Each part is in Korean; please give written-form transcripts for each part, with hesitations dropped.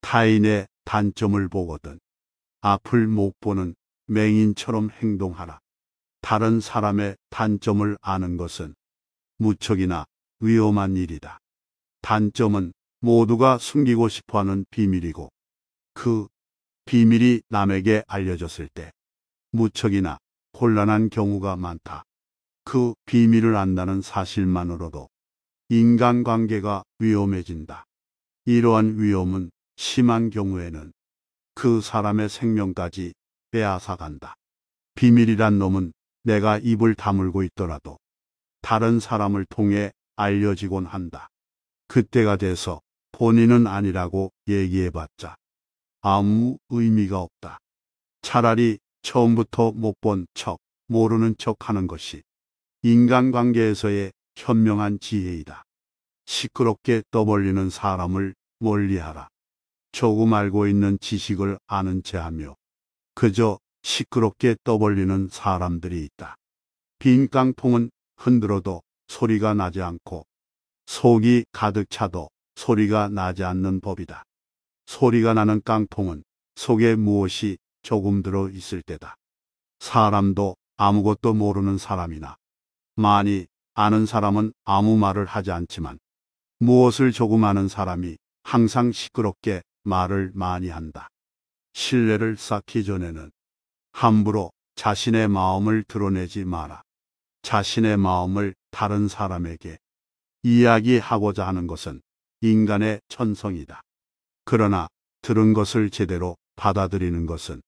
타인의 단점을 보거든 앞을 못 보는 맹인처럼 행동하라. 다른 사람의 단점을 아는 것은 무척이나 위험한 일이다. 단점은 모두가 숨기고 싶어하는 비밀이고 그 비밀이 남에게 알려졌을 때 무척이나 곤란한 경우가 많다. 그 비밀을 안다는 사실만으로도 인간관계가 위험해진다. 이러한 위험은 심한 경우에는 그 사람의 생명까지 빼앗아간다. 비밀이란 놈은 내가 입을 다물고 있더라도 다른 사람을 통해 알려지곤 한다. 그때가 돼서 본인은 아니라고 얘기해봤자 아무 의미가 없다. 차라리 처음부터 못 본 척, 모르는 척 하는 것이 인간관계에서의 현명한 지혜이다. 시끄럽게 떠벌리는 사람을 멀리하라. 조금 알고 있는 지식을 아는 체하며 그저 시끄럽게 떠벌리는 사람들이 있다. 빈 깡통은 흔들어도 소리가 나지 않고 속이 가득 차도 소리가 나지 않는 법이다. 소리가 나는 깡통은 속에 무엇이 조금 들어 있을 때다. 사람도 아무것도 모르는 사람이나 많이 아는 사람은 아무 말을 하지 않지만 무엇을 조금 아는 사람이 항상 시끄럽게 말을 많이 한다. 신뢰를 쌓기 전에는 함부로 자신의 마음을 드러내지 마라. 자신의 마음을 다른 사람에게 이야기하고자 하는 것은 인간의 천성이다. 그러나 들은 것을 제대로 받아들이는 것은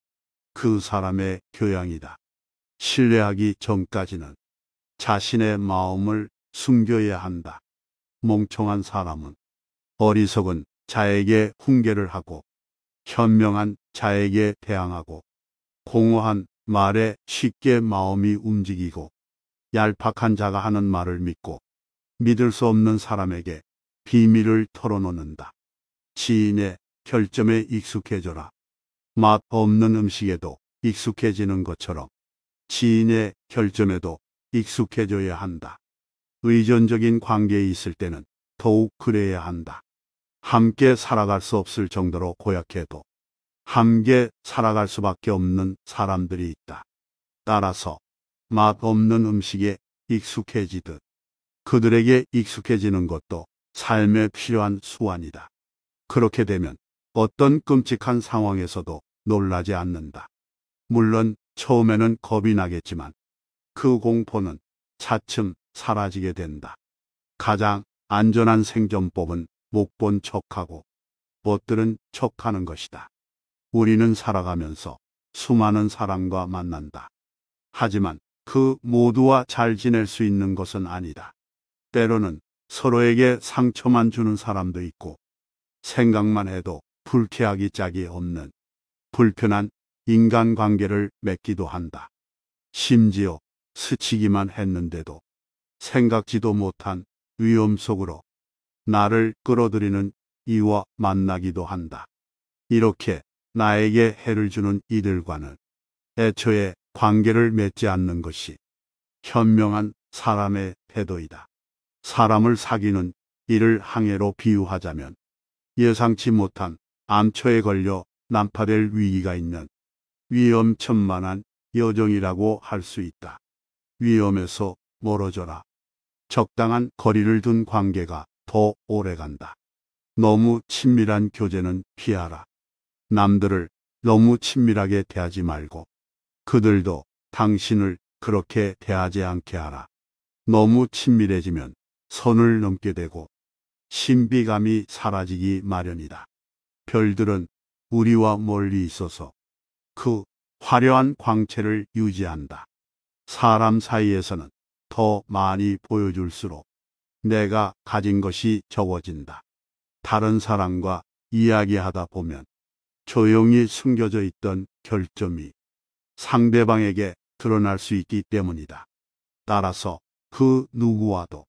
그 사람의 교양이다. 신뢰하기 전까지는 자신의 마음을 숨겨야 한다. 멍청한 사람은 어리석은 자에게 훈계를 하고 현명한 자에게 대항하고 공허한 말에 쉽게 마음이 움직이고 얄팍한 자가 하는 말을 믿고 믿을 수 없는 사람에게 비밀을 털어놓는다. 지인의 결점에 익숙해져라. 맛 없는 음식에도 익숙해지는 것처럼 지인의 결점에도 익숙해져야 한다. 의존적인 관계에 있을 때는 더욱 그래야 한다. 함께 살아갈 수 없을 정도로 고약해도 함께 살아갈 수밖에 없는 사람들이 있다. 따라서 맛 없는 음식에 익숙해지듯 그들에게 익숙해지는 것도 삶에 필요한 수완이다. 그렇게 되면 어떤 끔찍한 상황에서도 놀라지 않는다. 물론 처음에는 겁이 나겠지만 그 공포는 차츰 사라지게 된다. 가장 안전한 생존법은 못 본 척하고 못 들은 척하는 것이다. 우리는 살아가면서 수많은 사람과 만난다. 하지만 그 모두와 잘 지낼 수 있는 것은 아니다. 때로는 서로에게 상처만 주는 사람도 있고 생각만 해도 불쾌하기 짝이 없는 불편한 인간관계를 맺기도 한다. 심지어 스치기만 했는데도 생각지도 못한 위험 속으로 나를 끌어들이는 이와 만나기도 한다. 이렇게 나에게 해를 주는 이들과는 애초에 관계를 맺지 않는 것이 현명한 사람의 태도이다. 사람을 사귀는 이를 항해로 비유하자면 예상치 못한 암초에 걸려 난파될 위기가 있는 위험천만한 여정이라고 할 수 있다. 위험에서 멀어져라. 적당한 거리를 둔 관계가 더 오래간다. 너무 친밀한 교제는 피하라. 남들을 너무 친밀하게 대하지 말고 그들도 당신을 그렇게 대하지 않게 하라. 너무 친밀해지면 선을 넘게 되고 신비감이 사라지기 마련이다. 별들은 우리와 멀리 있어서 그 화려한 광채를 유지한다. 사람 사이에서는 더 많이 보여줄수록 내가 가진 것이 적어진다. 다른 사람과 이야기하다 보면 조용히 숨겨져 있던 결점이 상대방에게 드러날 수 있기 때문이다. 따라서 그 누구와도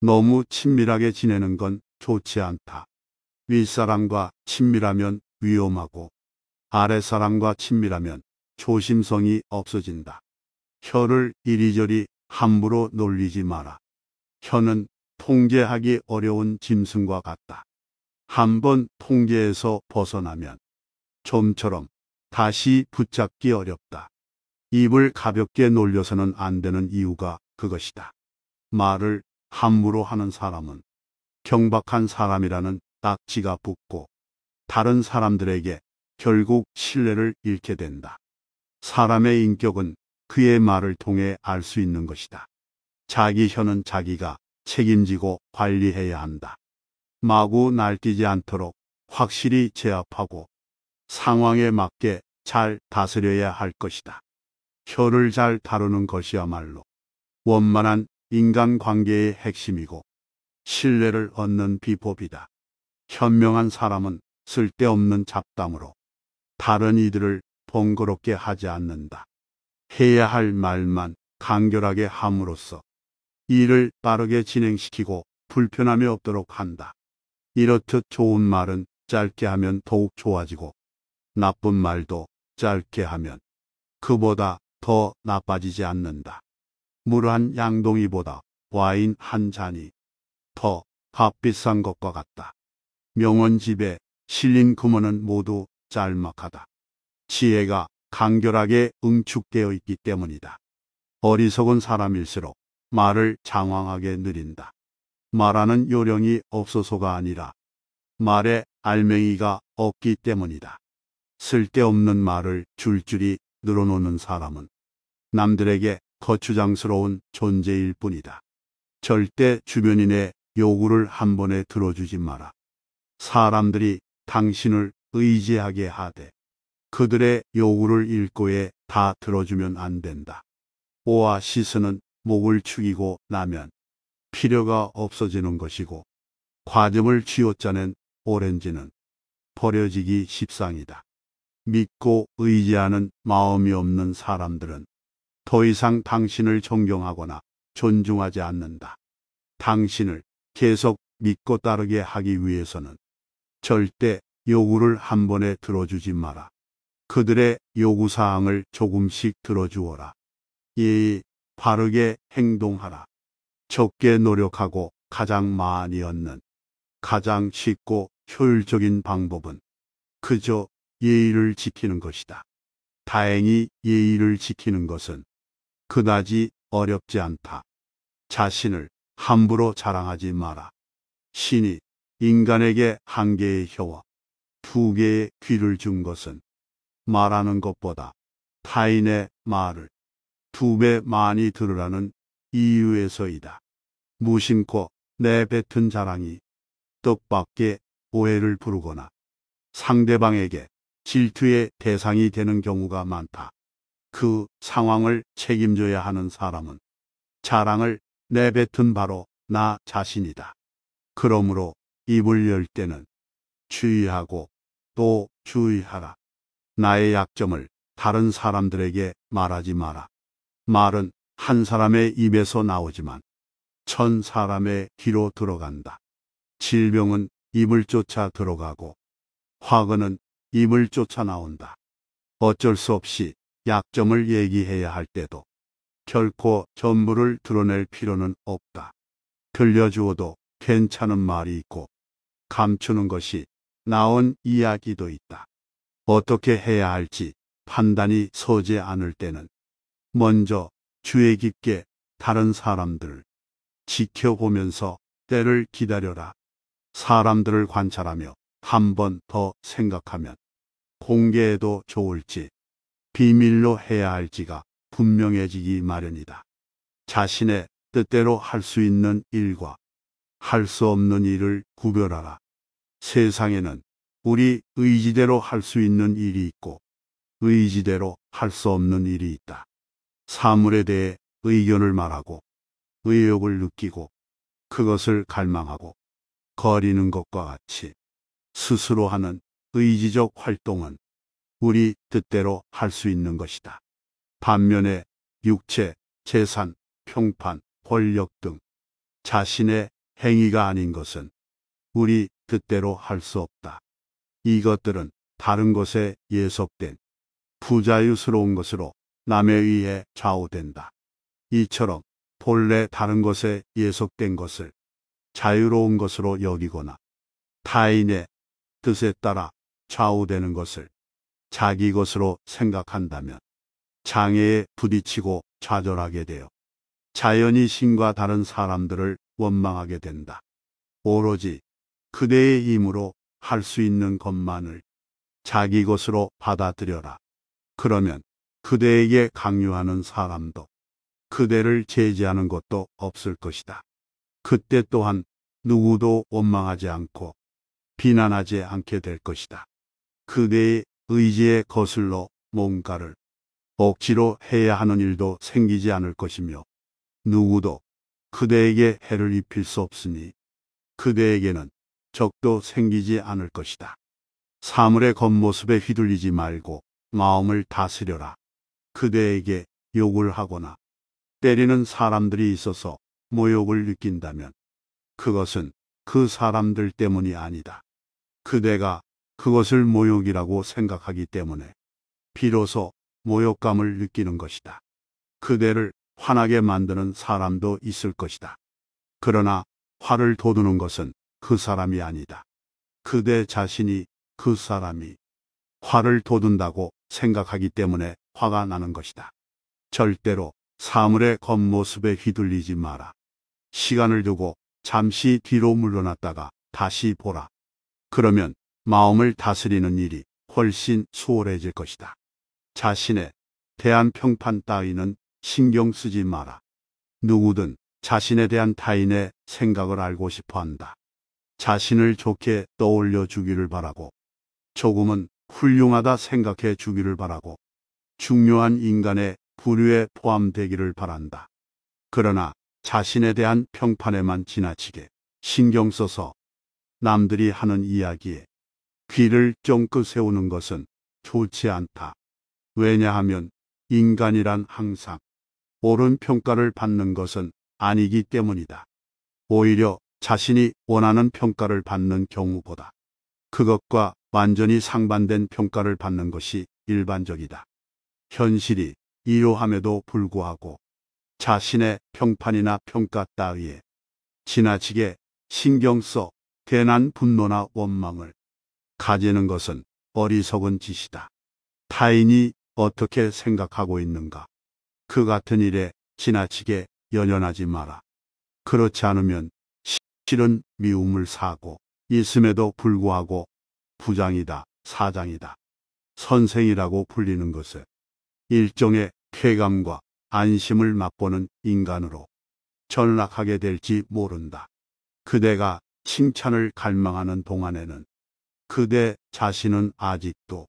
너무 친밀하게 지내는 건 좋지 않다. 윗사람과 친밀하면 위험하고 아랫사람과 친밀하면 조심성이 없어진다. 혀를 이리저리 함부로 놀리지 마라. 혀는 통제하기 어려운 짐승과 같다. 한번 통제에서 벗어나면 좀처럼 다시 붙잡기 어렵다. 입을 가볍게 놀려서는 안 되는 이유가 그것이다. 말을 함부로 하는 사람은 경박한 사람이라는 딱지가 붙고 다른 사람들에게 결국 신뢰를 잃게 된다. 사람의 인격은 그의 말을 통해 알 수 있는 것이다. 자기 혀는 자기가 책임지고 관리해야 한다. 마구 날뛰지 않도록 확실히 제압하고 상황에 맞게 잘 다스려야 할 것이다. 혀를 잘 다루는 것이야말로 원만한 인간관계의 핵심이고 신뢰를 얻는 비법이다. 현명한 사람은 쓸데없는 잡담으로 다른 이들을 번거롭게 하지 않는다. 해야 할 말만 간결하게 함으로써 일을 빠르게 진행시키고 불편함이 없도록 한다. 이렇듯 좋은 말은 짧게 하면 더욱 좋아지고 나쁜 말도 짧게 하면 그보다 더 나빠지지 않는다. 물 한 양동이보다 와인 한 잔이 더 값비싼 것과 같다. 명언집에 실린 금어는 모두 짤막하다. 지혜가 간결하게 응축되어 있기 때문이다. 어리석은 사람일수록 말을 장황하게 느린다. 말하는 요령이 없어서가 아니라 말에 알맹이가 없기 때문이다. 쓸데없는 말을 줄줄이 늘어놓는 사람은 남들에게 거추장스러운 존재일 뿐이다. 절대 주변인의 요구를 한 번에 들어주지 마라. 사람들이 당신을 의지하게 하되 그들의 요구를 일꼬에 다 들어주면 안 된다. 오아시스는 목을 축이고 나면 필요가 없어지는 것이고 과즙을 쥐어짜낸 오렌지는 버려지기 십상이다. 믿고 의지하는 마음이 없는 사람들은 더 이상 당신을 존경하거나 존중하지 않는다. 당신을 계속 믿고 따르게 하기 위해서는 절대 요구를 한 번에 들어주지 마라. 그들의 요구사항을 조금씩 들어주어라. 예의 바르게 행동하라. 적게 노력하고 가장 많이 얻는 가장 쉽고 효율적인 방법은 그저 예의를 지키는 것이다. 다행히 예의를 지키는 것은 그다지 어렵지 않다. 자신을 함부로 자랑하지 마라. 신이 인간에게 한 개의 혀와 두 개의 귀를 준 것은 말하는 것보다 타인의 말을 두 배 많이 들으라는 이유에서이다. 무심코 내뱉은 자랑이 뜻밖의 오해를 부르거나 상대방에게 질투의 대상이 되는 경우가 많다. 그 상황을 책임져야 하는 사람은 자랑을 내뱉은 바로 나 자신이다. 그러므로 입을 열 때는 주의하고 또 주의하라. 나의 약점을 다른 사람들에게 말하지 마라. 말은 한 사람의 입에서 나오지만 1000사람의 귀로 들어간다. 질병은 입을 쫓아 들어가고 화근은 입을 쫓아 나온다. 어쩔 수 없이 약점을 얘기해야 할 때도 결코 전부를 드러낼 필요는 없다. 들려주어도 괜찮은 말이 있고 감추는 것이 나은 이야기도 있다. 어떻게 해야 할지 판단이 서지 않을 때는 먼저 주의 깊게 다른 사람들을 지켜보면서 때를 기다려라. 사람들을 관찰하며 한 번 더 생각하면 공개해도 좋을지 비밀로 해야 할지가 분명해지기 마련이다. 자신의 뜻대로 할 수 있는 일과 할 수 없는 일을 구별하라. 세상에는 우리 의지대로 할 수 있는 일이 있고 의지대로 할 수 없는 일이 있다. 사물에 대해 의견을 말하고 의욕을 느끼고 그것을 갈망하고 거리는 것과 같이 스스로 하는 의지적 활동은 우리 뜻대로 할 수 있는 것이다. 반면에 육체, 재산, 평판, 권력 등 자신의 행위가 아닌 것은 우리 뜻대로 할 수 없다. 이것들은 다른 것에 예속된 부자유스러운 것으로 남에 의해 좌우된다. 이처럼 본래 다른 것에 예속된 것을 자유로운 것으로 여기거나 타인의 뜻에 따라 좌우되는 것을 자기 것으로 생각한다면 장애에 부딪히고 좌절하게 되어 자연히 신과 다른 사람들을 원망하게 된다. 오로지 그대의 힘으로 할 수 있는 것만을 자기 것으로 받아들여라. 그러면 그대에게 강요하는 사람도 그대를 제지하는 것도 없을 것이다. 그때 또한 누구도 원망하지 않고 비난하지 않게 될 것이다. 그대의 의지에 거슬러 뭔가를 억지로 해야 하는 일도 생기지 않을 것이며 누구도 그대에게 해를 입힐 수 없으니 그대에게는 적도 생기지 않을 것이다. 사물의 겉모습에 휘둘리지 말고 마음을 다스려라. 그대에게 욕을 하거나 때리는 사람들이 있어서 모욕을 느낀다면 그것은 그 사람들 때문이 아니다. 그대가 그것을 모욕이라고 생각하기 때문에 비로소 모욕감을 느끼는 것이다. 그대를 화나게 만드는 사람도 있을 것이다. 그러나 화를 돋우는 것은 그 사람이 아니다. 그대 자신이 그 사람이 화를 돋운다고 생각하기 때문에 화가 나는 것이다. 절대로 사물의 겉모습에 휘둘리지 마라. 시간을 두고 잠시 뒤로 물러났다가 다시 보라. 그러면 마음을 다스리는 일이 훨씬 수월해질 것이다. 자신에 대한 평판 따위는 신경 쓰지 마라. 누구든 자신에 대한 타인의 생각을 알고 싶어 한다. 자신을 좋게 떠올려 주기를 바라고 조금은 훌륭하다 생각해 주기를 바라고 중요한 인간의 부류에 포함되기를 바란다. 그러나 자신에 대한 평판에만 지나치게 신경 써서 남들이 하는 이야기에 귀를 쫑긋 세우는 것은 좋지 않다. 왜냐하면 인간이란 항상 옳은 평가를 받는 것은 아니기 때문이다. 오히려 자신이 원하는 평가를 받는 경우보다 그것과 완전히 상반된 평가를 받는 것이 일반적이다. 현실이 이러함에도 불구하고 자신의 평판이나 평가 따위에 지나치게 신경 써 괜한 분노나 원망을 가지는 것은 어리석은 짓이다. 타인이 어떻게 생각하고 있는가? 그 같은 일에 지나치게 연연하지 마라. 그렇지 않으면 실은 미움을 사고 있음에도 불구하고 부장이다, 사장이다, 선생이라고 불리는 것을 일종의 쾌감과 안심을 맛보는 인간으로 전락하게 될지 모른다. 그대가 칭찬을 갈망하는 동안에는 그대 자신은 아직도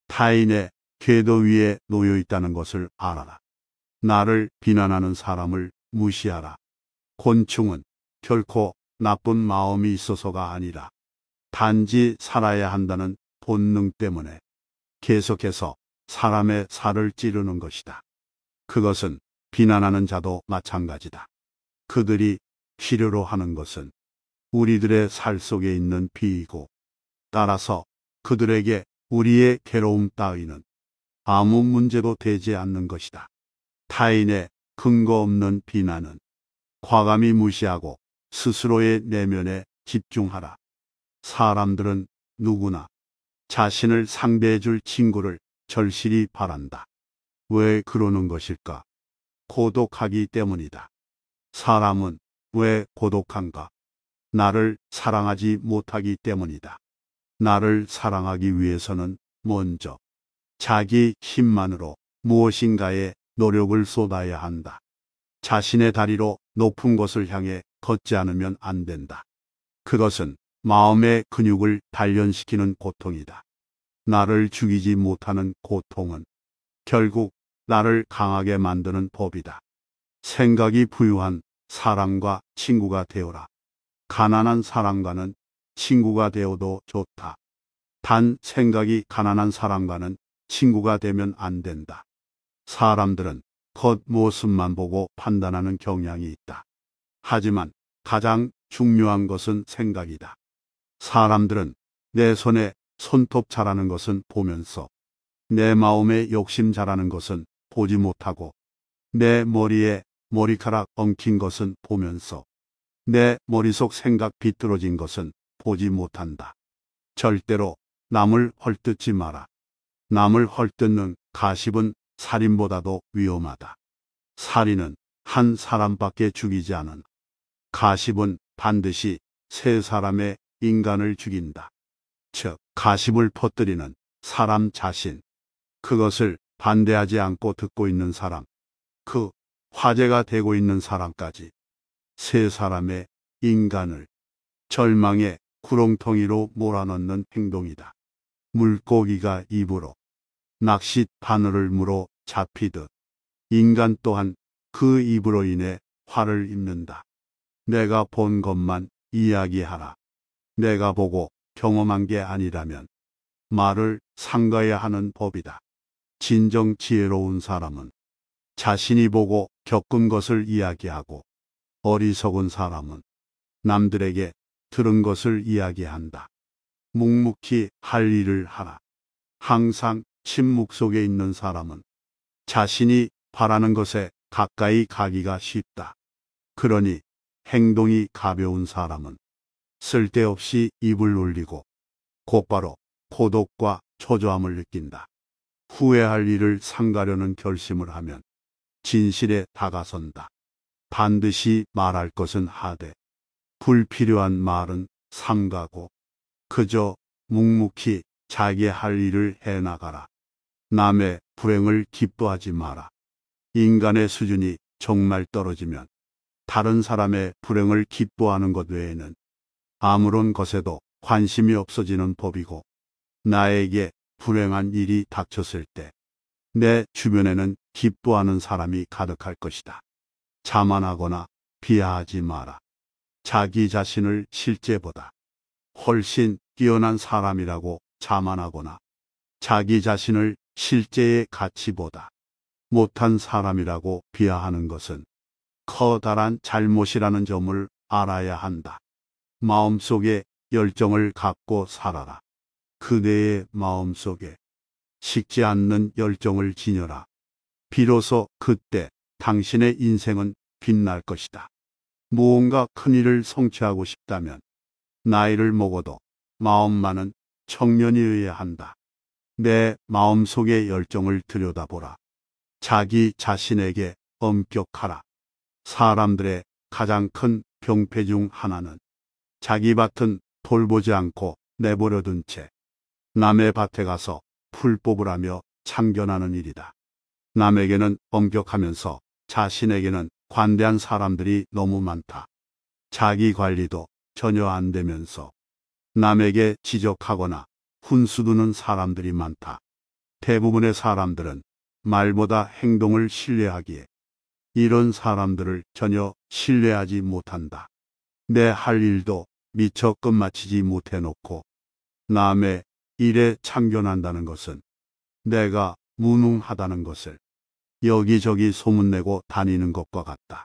타인의 궤도 위에 놓여 있다는 것을 알아라. 나를 비난하는 사람을 무시하라. 곤충은 결코 나쁜 마음이 있어서가 아니라 단지 살아야 한다는 본능 때문에 계속해서 사람의 살을 찌르는 것이다. 그것은 비난하는 자도 마찬가지다. 그들이 필요로 하는 것은 우리들의 살 속에 있는 비이고 따라서 그들에게 우리의 괴로움 따위는 아무 문제도 되지 않는 것이다. 타인의 근거 없는 비난은 과감히 무시하고 스스로의 내면에 집중하라. 사람들은 누구나 자신을 상대해 줄 친구를 절실히 바란다. 왜 그러는 것일까? 고독하기 때문이다. 사람은 왜 고독한가? 나를 사랑하지 못하기 때문이다. 나를 사랑하기 위해서는 먼저 자기 힘만으로 무엇인가에 노력을 쏟아야 한다. 자신의 다리로 높은 곳을 향해 걷지 않으면 안 된다. 그것은 마음의 근육을 단련시키는 고통이다. 나를 죽이지 못하는 고통은 결국 나를 강하게 만드는 법이다. 생각이 부유한 사람과 친구가 되어라. 가난한 사람과는 친구가 되어도 좋다. 단 생각이 가난한 사람과는 친구가 되면 안 된다. 사람들은 겉모습만 보고 판단하는 경향이 있다. 하지만 가장 중요한 것은 생각이다. 사람들은 내 손에 손톱 자라는 것은 보면서 내 마음에 욕심 자라는 것은 보지 못하고 내 머리에 머리카락 엉킨 것은 보면서 내 머릿속 생각 비뚤어진 것은 보지 못한다. 절대로 남을 헐뜯지 마라. 남을 헐뜯는 가십은 살인보다도 위험하다. 살인은 한 사람밖에 죽이지 않은 가십은 반드시 세 사람의 인간을 죽인다. 즉, 가십을 퍼뜨리는 사람 자신, 그것을 반대하지 않고 듣고 있는 사람, 그 화제가 되고 있는 사람까지 세 사람의 인간을 절망의 구렁텅이로 몰아넣는 행동이다. 물고기가 입으로 낚싯 바늘을 물어 잡히듯 인간 또한 그 입으로 인해 화를 입는다. 내가 본 것만 이야기하라. 내가 보고 경험한 게 아니라면 말을 삼가야 하는 법이다. 진정 지혜로운 사람은 자신이 보고 겪은 것을 이야기하고, 어리석은 사람은 남들에게 들은 것을 이야기한다. 묵묵히 할 일을 하라. 항상 침묵 속에 있는 사람은 자신이 바라는 것에 가까이 가기가 쉽다. 그러니 행동이 가벼운 사람은 쓸데없이 입을 올리고 곧바로 고독과 초조함을 느낀다. 후회할 일을 삼가려는 결심을 하면 진실에 다가선다. 반드시 말할 것은 하되 불필요한 말은 삼가고 그저 묵묵히 자기 할 일을 해나가라. 남의 불행을 기뻐하지 마라. 인간의 수준이 정말 떨어지면 다른 사람의 불행을 기뻐하는 것 외에는 아무런 것에도 관심이 없어지는 법이고, 나에게 불행한 일이 닥쳤을 때 내 주변에는 기뻐하는 사람이 가득할 것이다. 자만하거나 비하하지 마라. 자기 자신을 실제보다 훨씬 뛰어난 사람이라고 자만하거나 자기 자신을 실제의 가치보다 못한 사람이라고 비하하는 것은 커다란 잘못이라는 점을 알아야 한다. 마음속에 열정을 갖고 살아라. 그대의 마음속에 식지 않는 열정을 지녀라. 비로소 그때 당신의 인생은 빛날 것이다. 무언가 큰 일을 성취하고 싶다면 나이를 먹어도 마음만은 청년이어야 한다. 내 마음속의 열정을 들여다보라. 자기 자신에게 엄격하라. 사람들의 가장 큰 병폐 중 하나는 자기 밭은 돌보지 않고 내버려둔 채 남의 밭에 가서 풀 뽑으라며 참견하는 일이다. 남에게는 엄격하면서 자신에게는 관대한 사람들이 너무 많다. 자기 관리도 전혀 안 되면서 남에게 지적하거나 훈수두는 사람들이 많다. 대부분의 사람들은 말보다 행동을 신뢰하기에 이런 사람들을 전혀 신뢰하지 못한다. 내 할 일도 미처 끝마치지 못해놓고 남의 일에 참견한다는 것은 내가 무능하다는 것을 여기저기 소문내고 다니는 것과 같다.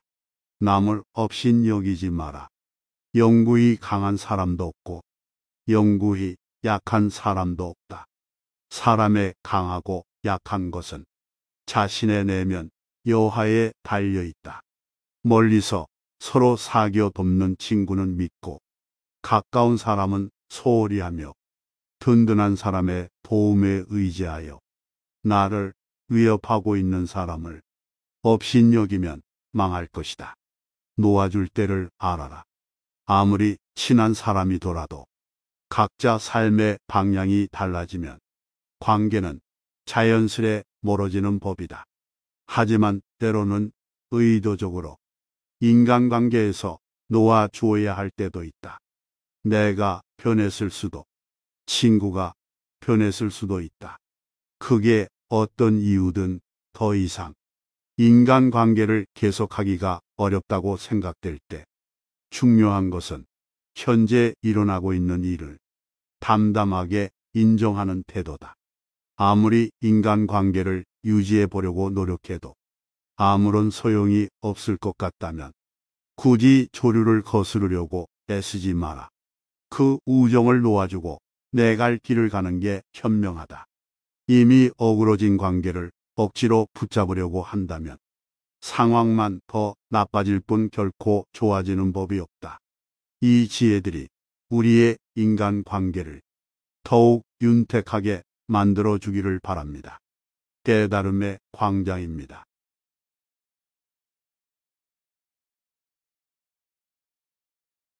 남을 업신 여기지 마라. 영구히 강한 사람도 없고 영구히 약한 사람도 없다. 사람의 강하고 약한 것은 자신의 내면 여하에 달려 있다. 멀리서 서로 사겨 돕는 친구는 믿고 가까운 사람은 소홀히 하며 든든한 사람의 도움에 의지하여 나를 위협하고 있는 사람을 업신여기면 망할 것이다. 놓아줄 때를 알아라. 아무리 친한 사람이더라도 각자 삶의 방향이 달라지면 관계는 자연스레 멀어지는 법이다. 하지만 때로는 의도적으로 인간관계에서 놓아주어야 할 때도 있다. 내가 변했을 수도, 친구가 변했을 수도 있다. 그게 어떤 이유든 더 이상 인간관계를 계속하기가 어렵다고 생각될 때 중요한 것은 현재 일어나고 있는 일을 담담하게 인정하는 태도다. 아무리 인간관계를 유지해 보려고 노력해도 아무런 소용이 없을 것 같다면 굳이 조류를 거스르려고 애쓰지 마라. 그 우정을 놓아주고 내 갈 길을 가는 게 현명하다. 이미 어그러진 관계를 억지로 붙잡으려고 한다면 상황만 더 나빠질 뿐 결코 좋아지는 법이 없다. 이 지혜들이 우리의 인간 관계를 더욱 윤택하게 만들어 주기를 바랍니다. 깨달음의 광장입니다.